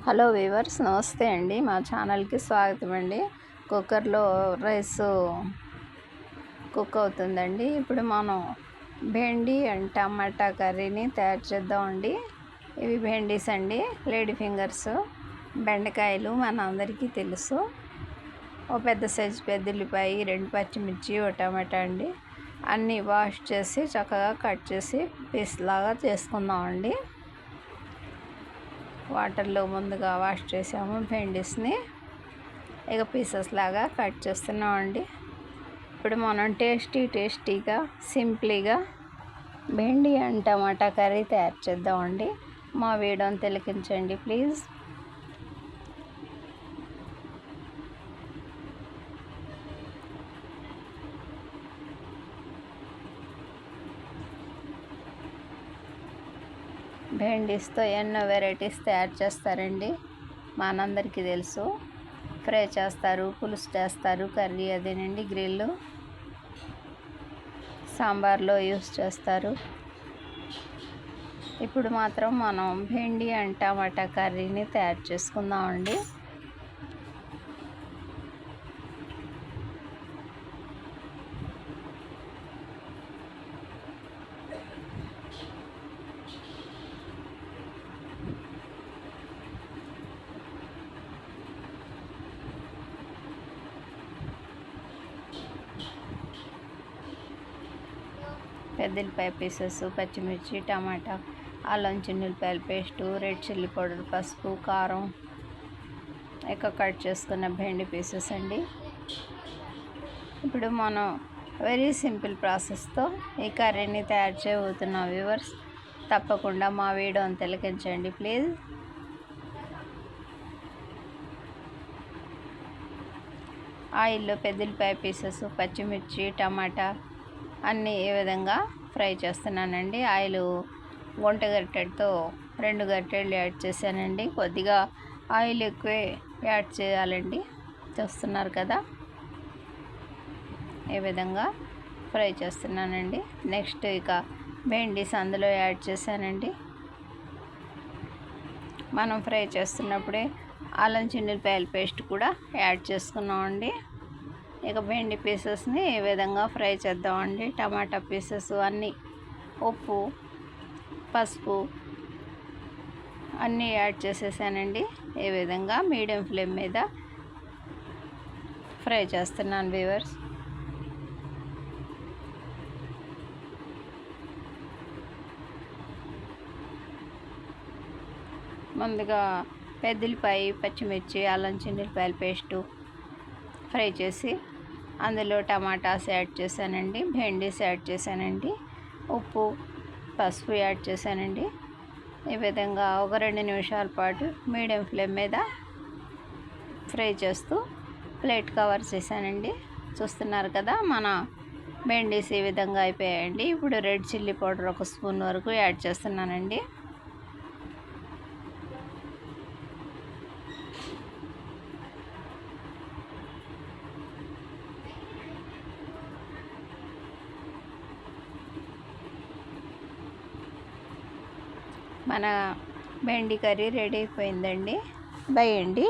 Hello weavers, నమస్తే అండి. మా ఛానల్కి స్వాగతం అండి. కుక్కర్లో రైస్ కుక్ అవుతుందండి. ఇప్పుడు మనం భెండి అండ్ టమాటా కర్రీని తయారు చేద్దామండి. ఇవి భెండీస్ అండి, లేడీ ఫింగర్స్. బెండకాయలు మన అందరికీ తెలుసు. ఓ పెద్ద సైజు పెద్ద ఉల్లిపాయ, 2 పచ్చిమిర్చి, ఓ టమాటా అండి. అన్నీ వాష్ చేసి చక్కగా కట్ చేసి పీస్ లాగా చేసుకుందామండి. వాటర్లో ముందుగా వాష్ చేసాము భెండీస్ని. ఇక పీసెస్ లాగా కట్ చేస్తున్నామండి. ఇప్పుడు మనం టేస్టీగా సింప్లీగా భెండి అండ్ టమాటా కర్రీ తయారు చేద్దామండి. మా వీడియోని తిలకించండి ప్లీజ్. భెండీస్తో ఎన్నో వెరైటీస్ తయారు చేస్తారండి, మనందరికీ తెలుసు. ఫ్రై చేస్తారు, పులుసు చేస్తారు, కర్రీ అదేనండి, గ్రిల్, సాంబార్లో యూస్ చేస్తారు. ఇప్పుడు మాత్రం మనం భెండి అండ్ టమాటా కర్రీని తయారు చేసుకుందామండి. పెద్ద ఉల్లిపాయ పీసెస్, పచ్చిమిర్చి, టమాటా, అల్లం చిన్నుల్లిపాయల పేస్టు, రెడ్ చిల్లీ పౌడర్, పసుపు, కారం, ఇక కట్ చేసుకున్న భెండి పీసెస్ అండి. ఇప్పుడు మనం వెరీ సింపుల్ ప్రాసెస్తో ఈ కర్రీని తయారు చేయబోతున్నాం వ్యూవర్స్. తప్పకుండా మా వీడియోని తిలకించండి ప్లీజ్. ఆయిల్లో పెద్ద ఉల్లిపాయ పీసెస్, పచ్చిమిర్చి, టమాటా అన్నీ ఈ విధంగా ఫ్రై చేస్తున్నానండి. ఆయిల్ వంట గరిటెతో 2 గరిటెలు యాడ్ చేశానండి. కొద్దిగా ఆయిల్ ఎక్కువే యాడ్ చేయాలండి. చూస్తున్నారు కదా, ఈ విధంగా ఫ్రై చేస్తున్నానండి. నెక్స్ట్ ఇక భెండీస్ అందులో యాడ్ చేశానండి. మనం ఫ్రై చేస్తున్నప్పుడే అల్లం చిన్నుల్లిపాయల పేస్ట్ కూడా యాడ్ చేసుకున్నామండి. ఇక భెండి పీసెస్ని ఈ విధంగా ఫ్రై చేద్దామండి. టమాటా పీసెస్ అన్నీ, ఉప్పు, పసుపు అన్నీ యాడ్ చేసేసానండి. ఈ విధంగా మీడియం ఫ్లేమ్ మీద ఫ్రై చేస్తున్నాను వ్యూవర్స్. ముందుగా పెద్దల్లిపాయ, పచ్చిమిర్చి, అల్లం చిన్నుల్లిపాయల పేస్టు ఫ్రై చేసి అందులో టమాటాస్ యాడ్ చేశానండి, భెండీస్ యాడ్ చేశానండి, ఉప్పు, పసుపు యాడ్ చేశానండి. ఈ విధంగా ఒక 2 నిమిషాల పాటు మీడియం ఫ్లేమ్ మీద ఫ్రై చేస్తూ ప్లేట్ కవర్ చేశానండి. చూస్తున్నారు కదా, మన భెండీస్ ఈ విధంగా అయిపోయాయండి. ఇప్పుడు రెడ్ చిల్లీ పౌడర్ 1 స్పూన్ వరకు యాడ్ చేస్తున్నానండి. మన భెండి కర్రీ రెడీ అయిపోయిందండి. బై అండి.